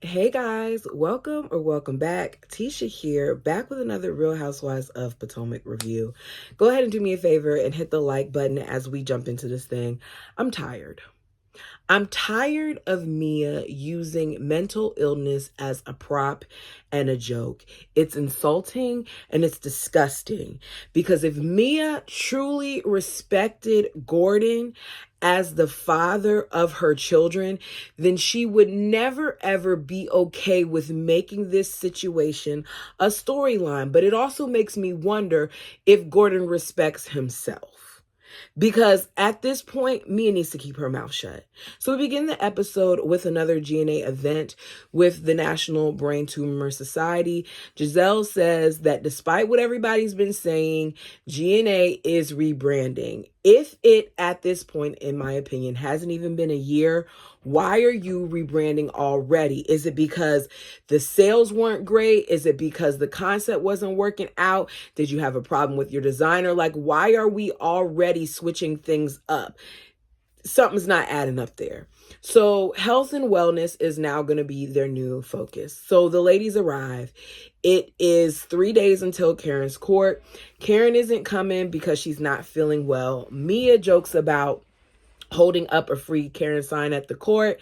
Hey guys, welcome back. Tisha here, back with another Real Housewives of Potomac review. Go ahead and do me a favor and hit the like button as we jump into this thing. I'm tired. I'm tired of Mia using mental illness as a prop and a joke. It's insulting and it's disgusting because if Mia truly respected Gordon as the father of her children, then she would never ever be okay with making this situation a storyline. But it also makes me wonder if Gordon respects himself. Because at this point, Mia needs to keep her mouth shut. So we begin the episode with another GNA event with the National Brain Tumor Society. Giselle says that despite what everybody's been saying, GNA is rebranding. If it, at this point, in my opinion, hasn't even been a year, why are you rebranding already? Is it because the sales weren't great? Is it because the concept wasn't working out? Did you have a problem with your designer? Like, why are we already switching things up? Something's not adding up there. So health and wellness is now going to be their new focus. So the ladies arrive. It is 3 days until Karen's court. Karen isn't coming because she's not feeling well. Mia jokes about holding up a free Karen sign at the court,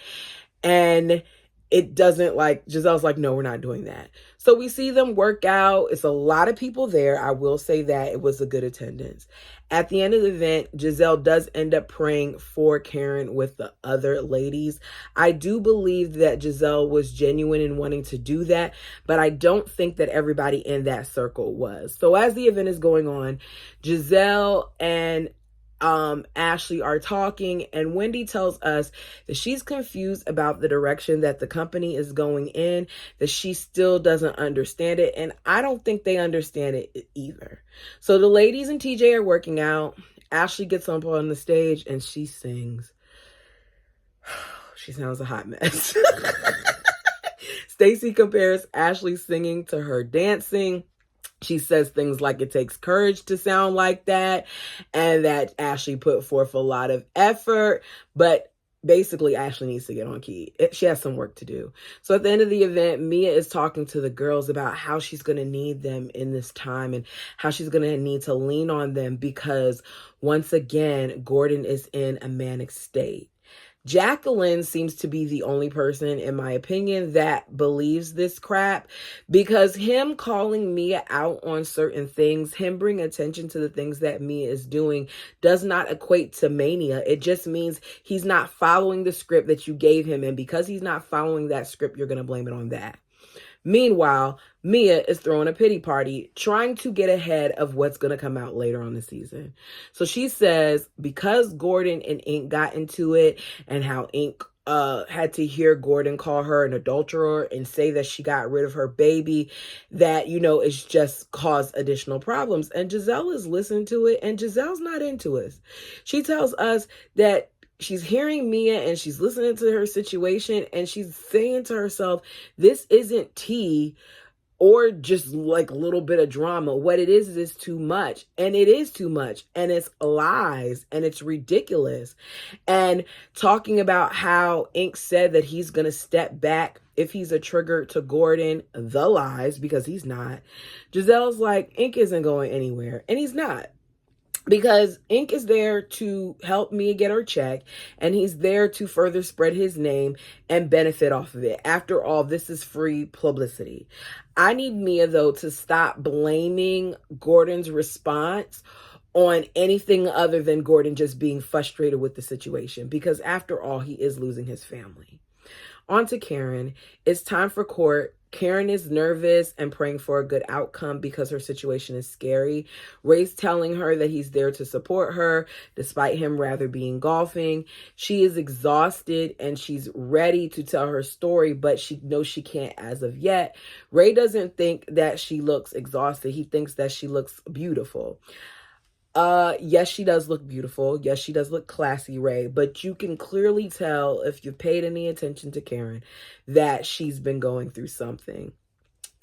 and it doesn't, like, Giselle's like, no, we're not doing that. So we see them work out. It's a lot of people there. I will say that it was a good attendance. At the end of the event, Giselle does end up praying for Karen with the other ladies. I do believe that Giselle was genuine in wanting to do that, but I don't think that everybody in that circle was. So as the event is going on, Giselle and Ashley are talking, and Wendy tells us that she's confused about the direction that the company is going in, that she still doesn't understand it, and I don't think they understand it either. So the ladies and TJ are working out. Ashley gets up on the stage and she sings. She sounds a hot mess. Stacey compares Ashley's singing to her dancing. She says things like it takes courage to sound like that, and that Ashley put forth a lot of effort, but basically Ashley needs to get on key. She has some work to do. So at the end of the event, Mia is talking to the girls about how she's going to need them in this time and how she's going to need to lean on them because once again, Gordon is in a manic state. Jacqueline seems to be the only person, in my opinion, that believes this crap, because him calling Mia out on certain things, him bringing attention to the things that Mia is doing, does not equate to mania. It just means he's not following the script that you gave him. And because he's not following that script, you're going to blame it on that. Meanwhile, Mia is throwing a pity party, trying to get ahead of what's going to come out later on the season. So she says because Gordon and Ink got into it, and how Ink had to hear Gordon call her an adulterer and say that she got rid of her baby, that, it's just caused additional problems. And Giselle is listening to it, and Giselle's not into us. She tells us that she's hearing Mia and she's listening to her situation, and she's saying to herself, this isn't tea or just like a little bit of drama. What it is too much. And it is too much. And it's lies and it's ridiculous. And talking about how Ink said that he's going to step back if he's a trigger to Gordon, the lies, because he's not. Giselle's like, Ink isn't going anywhere. And he's not. Because Ink is there to help Mia get her check, and he's there to further spread his name and benefit off of it. After all, this is free publicity. I need Mia, though, to stop blaming Gordon's response on anything other than Gordon just being frustrated with the situation, because after all, he is losing his family. On to Karen. It's time for court. Karen is nervous and praying for a good outcome because her situation is scary. Ray's telling her that he's there to support her, despite him rather being golfing. She is exhausted and she's ready to tell her story, but she knows she can't as of yet. Ray doesn't think that she looks exhausted. He thinks that she looks beautiful. Yes, she does look beautiful. Yes, she does look classy, Ray. But you can clearly tell, if you've paid any attention to Karen, that she's been going through something.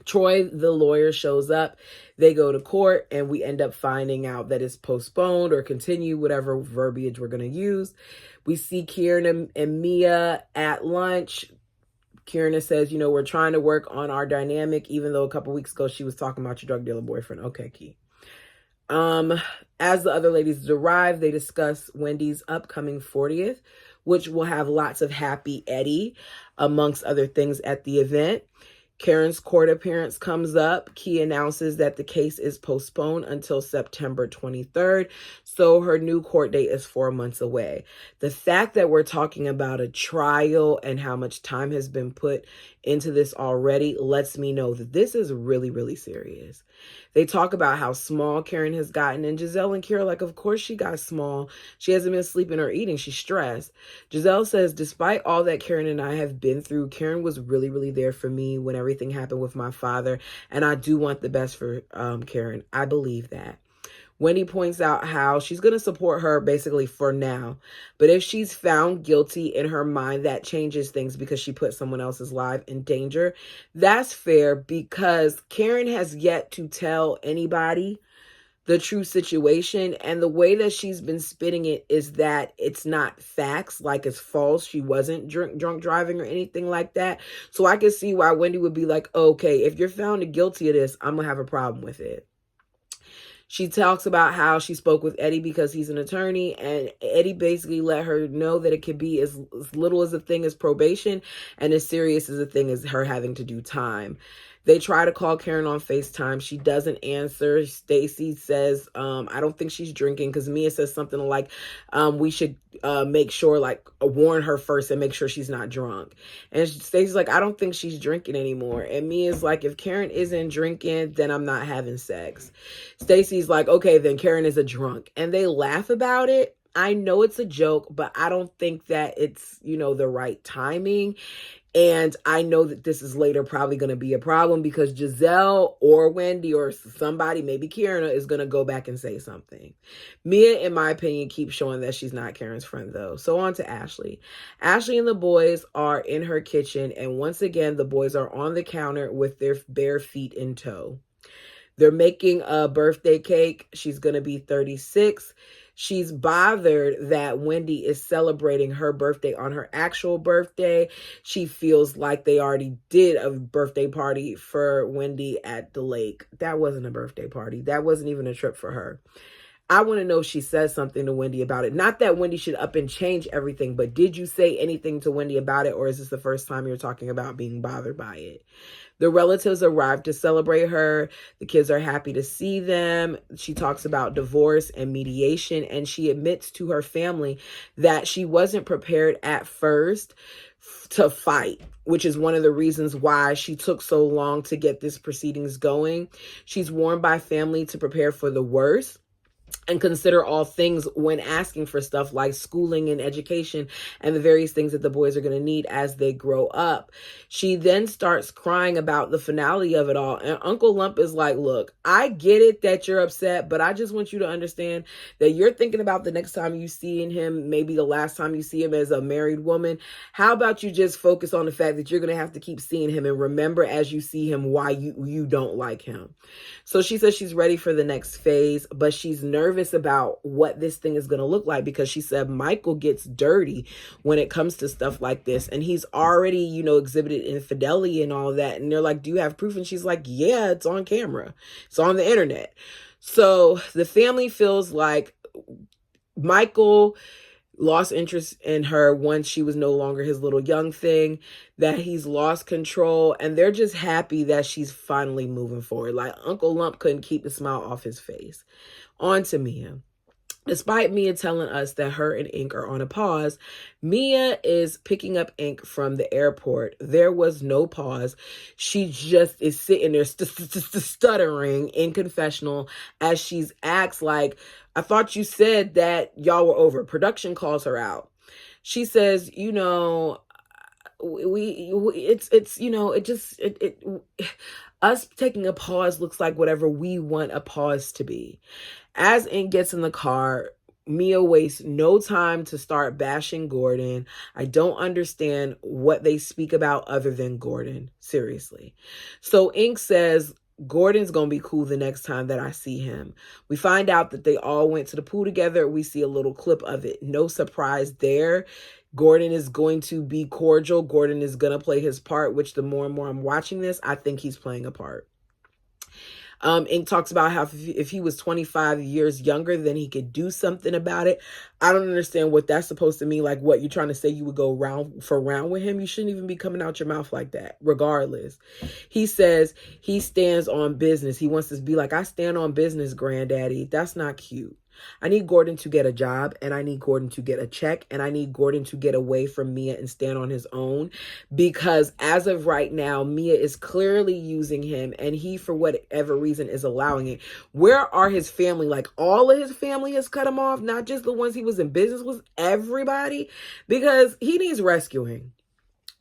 Troy, the lawyer, shows up. They go to court, and we end up finding out that it's postponed or continued, whatever verbiage we're going to use. We see Kieran and Mia at lunch. Kierna says, we're trying to work on our dynamic, even though a couple weeks ago she was talking about your drug dealer boyfriend. Okay, Key. As the other ladies arrive, they discuss Wendy's upcoming 40th, which will have lots of Happy Eddie, amongst other things at the event. Karen's court appearance comes up. Key announces that the case is postponed until September 23rd, so her new court date is 4 months away. The fact that we're talking about a trial and how much time has been put into this already lets me know that this is really, really serious. They talk about how small Karen has gotten, and Giselle and Kira are like, of course she got small. She hasn't been sleeping or eating. She's stressed. Giselle says, despite all that Karen and I have been through, Karen was really, really there for me when everything happened with my father, and I do want the best for Karen. I believe that. Wendy points out how she's going to support her basically for now. But if she's found guilty in her mind, that changes things because she put someone else's life in danger. That's fair because Karen has yet to tell anybody the true situation. And the way that she's been spitting it is that it's not facts, like it's false. She wasn't drunk driving or anything like that. So I can see why Wendy would be like, okay, if you're found guilty of this, I'm going to have a problem with it. She talks about how she spoke with Eddie because he's an attorney, and Eddie basically let her know that it could be as little as a thing as probation and as serious as a thing as her having to do time. They try to call Karen on FaceTime. She doesn't answer. Stacy says, I don't think she's drinking, because Mia says something like, we should make sure, like, warn her first and make sure she's not drunk. And Stacy's like, I don't think she's drinking anymore. And Mia's like, if Karen isn't drinking, then I'm not having sex. Stacy's like, okay, then Karen is a drunk. And they laugh about it. I know it's a joke, but I don't think that it's, the right timing. And I know that this is later probably going to be a problem because Giselle or Wendy or somebody, maybe Kierna, is going to go back and say something. Mia, in my opinion, keeps showing that she's not Karen's friend, though. So on to Ashley. Ashley and the boys are in her kitchen, and once again, the boys are on the counter with their bare feet in tow. They're making a birthday cake. She's going to be 36. She's bothered that Wendy is celebrating her birthday on her actual birthday. She feels like they already did a birthday party for Wendy at the lake. That wasn't a birthday party. That wasn't even a trip for her. I want to know if she says something to Wendy about it. Not that Wendy should up and change everything, but did you say anything to Wendy about it, or is this the first time you're talking about being bothered by it? The relatives arrived to celebrate her. The kids are happy to see them. She talks about divorce and mediation, and she admits to her family that she wasn't prepared at first to fight, which is one of the reasons why she took so long to get this proceedings going. She's warned by family to prepare for the worst and consider all things when asking for stuff like schooling and education and the various things that the boys are going to need as they grow up. She then starts crying about the finality of it all. And Uncle Lump is like, look, I get it that you're upset, but I just want you to understand that you're thinking about the next time you see him, maybe the last time you see him as a married woman. How about you just focus on the fact that you're going to have to keep seeing him and remember as you see him why you don't like him. So she says she's ready for the next phase, but she's nervous about what this thing is going to look like because she said Michael gets dirty when it comes to stuff like this. And he's already, exhibited infidelity and all that. And they're like, do you have proof? And she's like, yeah, it's on camera. It's on the internet. So the family feels like Michael lost interest in her once she was no longer his little young thing, that he's lost control, and they're just happy that she's finally moving forward. Like, Uncle Lump couldn't keep the smile off his face. On to Mia. Despite Mia telling us that her and Ink are on a pause, Mia is picking up Ink from the airport. There was no pause. She just is sitting there stuttering in confessional as she's asked, like, I thought you said that y'all were over. Production calls her out. She says, us taking a pause looks like whatever we want a pause to be. As Ink gets in the car, Mia wastes no time to start bashing Gordon. I don't understand what they speak about other than Gordon. Seriously. So Ink says Gordon's going to be cool the next time that I see him. We find out that they all went to the pool together. We see a little clip of it. No surprise there. Gordon is going to be cordial. Gordon is going to play his part, which the more and more I'm watching this, I think he's playing a part. Ink talks about how if he was 25 years younger, then he could do something about it. I don't understand what that's supposed to mean. Like, what, you're trying to say you would go round for round with him? You shouldn't even be coming out your mouth like that, regardless. He says he stands on business. He wants to be like, I stand on business, granddaddy. That's not cute. I need Gordon to get a job, and I need Gordon to get a check, and I need Gordon to get away from Mia and stand on his own, because as of right now, Mia is clearly using him, and he, for whatever reason, is allowing it. Where are his family? Like, all of his family has cut him off, not just the ones he was in business with, everybody, because he needs rescuing.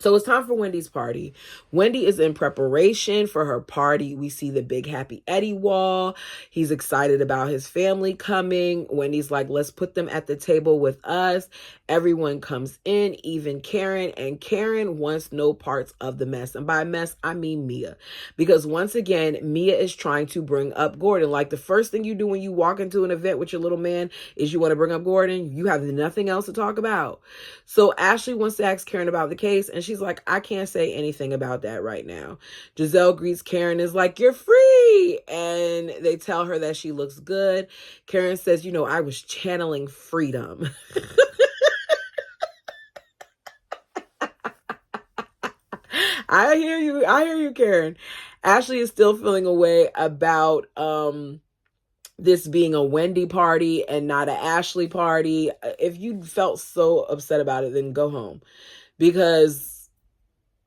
So it's time for Wendy's party. Wendy is in preparation for her party. We see the big Happy Eddie wall. He's excited about his family coming. Wendy's like, let's put them at the table with us. Everyone comes in, even Karen. And Karen wants no parts of the mess. And by mess, I mean Mia. Because once again, Mia is trying to bring up Gordon. Like, the first thing you do when you walk into an event with your little man is you want to bring up Gordon. You have nothing else to talk about. So Ashley wants to ask Karen about the case, and she's like, I can't say anything about that right now. Giselle greets Karen, is like, you're free. And they tell her that she looks good. Karen says, you know, I was channeling freedom. I hear you, Karen. Ashley is still feeling a way about this being a Wendy party and not an Ashley party. If you felt so upset about it, then go home, because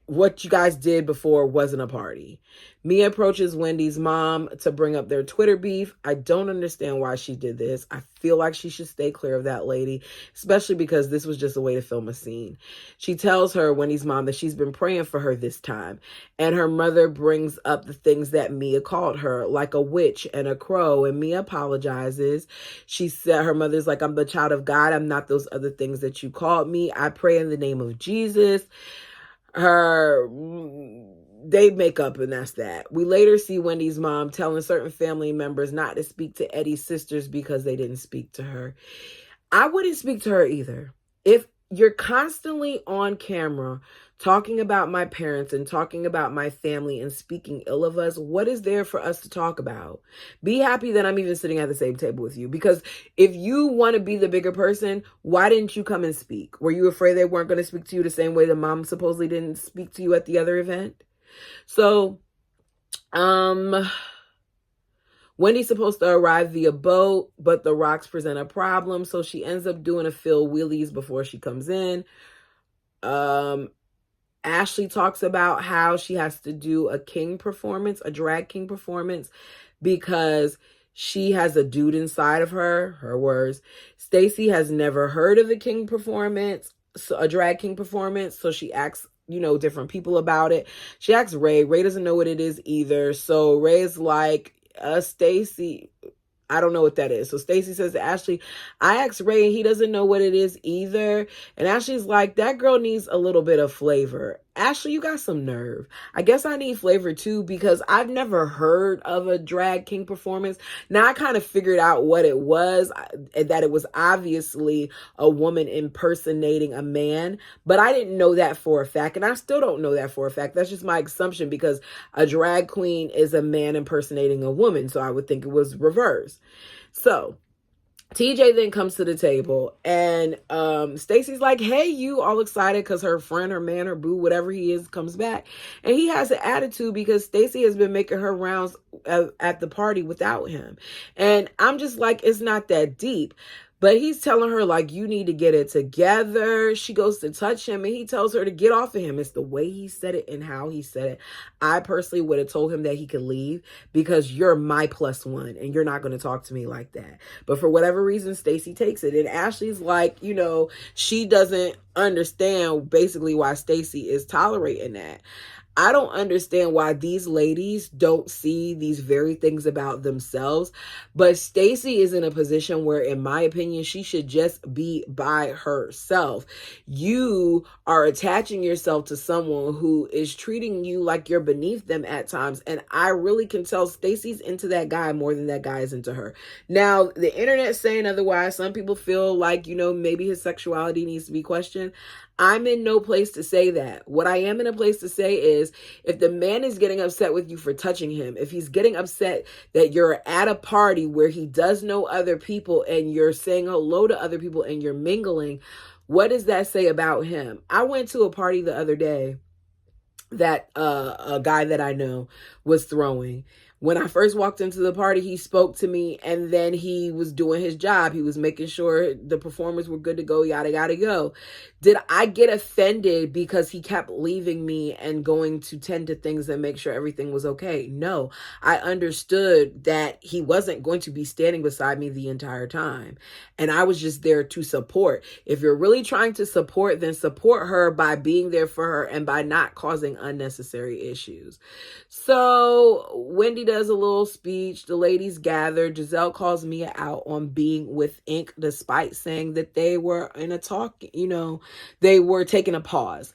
what you guys did before wasn't a party. Mia approaches Wendy's mom to bring up their Twitter beef. I don't understand why she did this. I feel like she should stay clear of that lady, especially because this was just a way to film a scene. She tells her, Wendy's mom, that she's been praying for her this time. And her mother brings up the things that Mia called her, like a witch and a crow. And Mia apologizes. She said, her mother's like, I'm the child of God. I'm not those other things that you called me. I pray in the name of Jesus. They make up, and that's that. We later see Wendy's mom telling certain family members not to speak to Eddie's sisters because they didn't speak to her. I wouldn't speak to her either. If you're constantly on camera talking about my parents and talking about my family and speaking ill of us, what is there for us to talk about? Be happy that I'm even sitting at the same table with you, because if you want to be the bigger person, why didn't you come and speak? Were you afraid they weren't going to speak to you the same way the mom supposedly didn't speak to you at the other event? So, Wendy's supposed to arrive via boat, but the rocks present a problem, so she ends up doing a Phil wheelies before she comes in. Ashley talks about how she has to do a king performance, a drag king performance, because she has a dude inside of her words. Stacy has never heard of a king performance, so a drag king performance, so she asks, different people about it. She asks Ray. Ray doesn't know what it is either. So Ray's like, Stacy, I don't know what that is. So Stacy says to Ashley, I asked Ray and he doesn't know what it is either. And Ashley's like, that girl needs a little bit of flavor. Ashley, you got some nerve. I guess I need flavor too, because I've never heard of a drag king performance. Now I kind of figured out what it was, that it was obviously a woman impersonating a man, but I didn't know that for a fact. And I still don't know that for a fact. That's just my assumption, because a drag queen is a man impersonating a woman. So I would think it was reversed. So TJ then comes to the table, and Stacy's like, hey, you, all excited because her friend, her man, her boo, whatever he is, comes back. And he has an attitude because Stacy has been making her rounds at the party without him. And I'm just like, it's not that deep. But he's telling her, like, you need to get it together. She goes to touch him, and he tells her to get off of him. It's the way he said it and how he said it. I personally would have told him that he could leave, because you're my +1, and you're not going to talk to me like that. But for whatever reason, Stacy takes it. And Ashley's like, she doesn't understand basically why Stacy is tolerating that. I don't understand why these ladies don't see these very things about themselves. But Stacy is in a position where, in my opinion, she should just be by herself. You are attaching yourself to someone who is treating you like you're beneath them at times. And I really can tell Stacy's into that guy more than that guy is into her. Now, the internet's saying otherwise. Some people feel like, maybe his sexuality needs to be questioned. situation, I'm in no place to say that. What I am in a place to say is, if the man is getting upset with you for touching him, if he's getting upset that you're at a party where he does know other people and you're saying hello to other people and you're mingling, what does that say about him? I went to a party the other day that a guy that I know was throwing. When I first walked into the party, he spoke to me, and then he was doing his job. He was making sure the performers were good to go, yada, yada, go. Did I get offended because he kept leaving me and going to tend to things and make sure everything was okay? No, I understood that he wasn't going to be standing beside me the entire time. And I was just there to support. If you're really trying to support, then support her by being there for her and by not causing unnecessary issues. So Wendy does a little speech. The ladies gather. Giselle calls Mia out on being with Ink, despite saying that they were in a talk, they were taking a pause.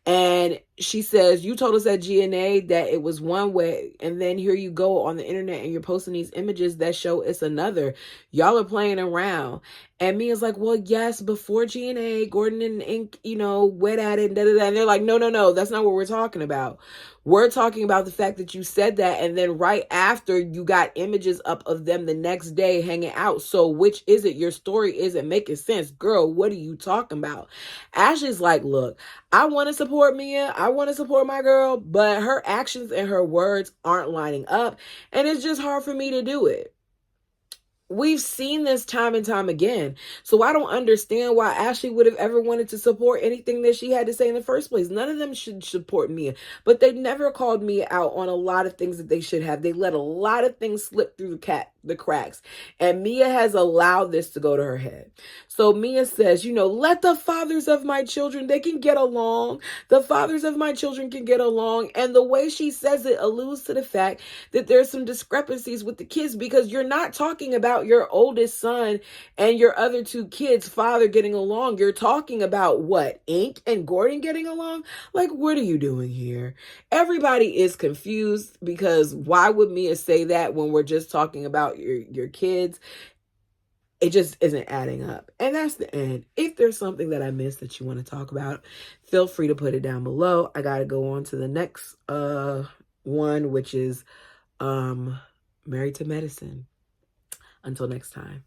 And she says, you told us at GNA that it was one way, and then here you go on the internet and you're posting these images that show it's another. Y'all are playing around. And Mia's like, well, yes, before GNA, Gordon and Ink, went at it, and they're like, no, that's not what we're talking about. We're talking about the fact that you said that, and then right after you got images up of them the next day hanging out. So which is it? Your story isn't making sense. Girl, what are you talking about? Ashley's like, look, I want to support Mia. I want to support my girl, but her actions and her words aren't lining up, and it's just hard for me to do it. We've seen this time and time again. So I don't understand why Ashley would have ever wanted to support anything that she had to say in the first place. None of them should support Mia, but they never called Mia out on a lot of things that they should have. They let a lot of things slip through the cracks, and Mia has allowed this to go to her head. So Mia says, let the fathers of my children, they can get along. The fathers of my children can get along. And the way she says it alludes to the fact that there's some discrepancies with the kids, because you're not talking about your oldest son and your other two kids' father getting along. You're talking about what? Ink and Gordon getting along? Like, what are you doing here? Everybody is confused, because why would Mia say that when we're just talking about your kids? It just isn't adding up. And that's the end. If there's something that I missed that you want to talk about, feel free to put it down below. I got to go on to the next one, which is Married to Medicine. Until next time.